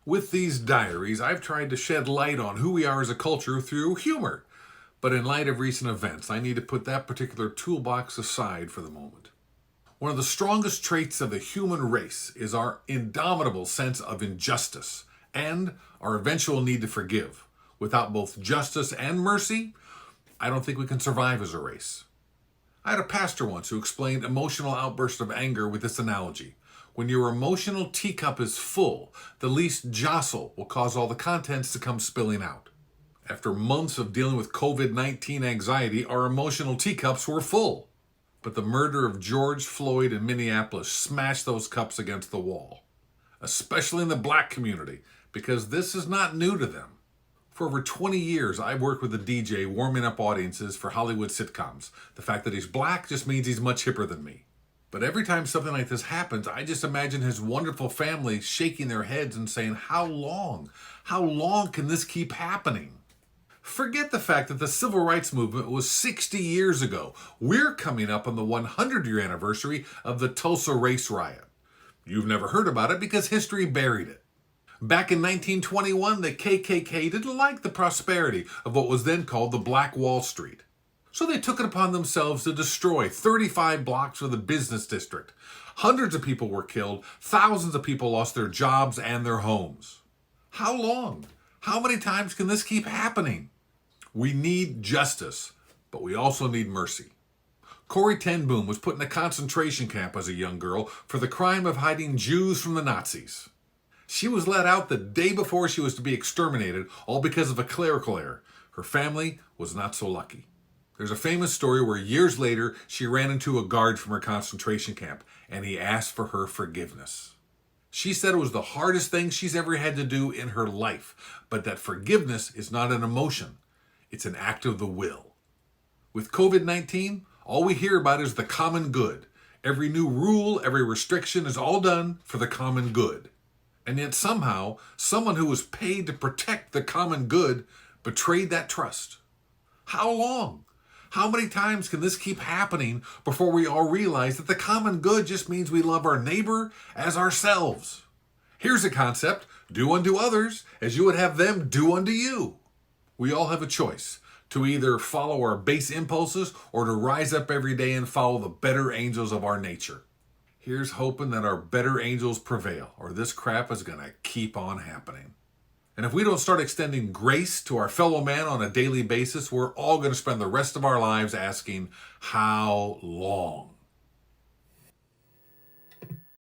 With these diaries, I've tried to shed light on who we are as a culture through humor. But in light of recent events, I need to put that particular toolbox aside for the moment. One of the strongest traits of the human race is our indomitable sense of injustice and our eventual need to forgive. Without both justice and mercy, I don't think we can survive as a race. I had a pastor once who explained emotional outbursts of anger with this analogy. When your emotional teacup is full, the least jostle will cause all the contents to come spilling out. After months of dealing with COVID-19 anxiety, our emotional teacups were full. But the murder of George Floyd in Minneapolis smashed those cups against the wall. Especially in the black community, because this is not new to them. For over 20 years, I've worked with a DJ warming up audiences for Hollywood sitcoms. The fact that he's black just means he's much hipper than me. But every time something like this happens, I just imagine his wonderful family shaking their heads and saying, how long? How long can this keep happening? Forget the fact that the civil rights movement was 60 years ago. We're coming up on the 100-year anniversary of the Tulsa race riot. You've never heard about it because history buried it. Back in 1921, the KKK didn't like the prosperity of what was then called the Black Wall Street. So they took it upon themselves to destroy 35 blocks of the business district. Hundreds of people were killed. Thousands of people lost their jobs and their homes. How long? How many times can this keep happening? We need justice, but we also need mercy. Corrie ten Boom was put in a concentration camp as a young girl for the crime of hiding Jews from the Nazis. She was let out the day before she was to be exterminated, all because of a clerical error. Her family was not so lucky. There's a famous story where years later, she ran into a guard from her concentration camp, and he asked for her forgiveness. She said it was the hardest thing she's ever had to do in her life, but that forgiveness is not an emotion. It's an act of the will. With COVID-19, all we hear about is the common good. Every new rule, every restriction is all done for the common good. And yet somehow, someone who was paid to protect the common good betrayed that trust. How long? How many times can this keep happening before we all realize that the common good just means we love our neighbor as ourselves? Here's a concept: do unto others as you would have them do unto you. We all have a choice to either follow our base impulses or to rise up every day and follow the better angels of our nature. Here's hoping that our better angels prevail, or this crap is going to keep on happening. And if we don't start extending grace to our fellow man on a daily basis, we're all going to spend the rest of our lives asking, how long?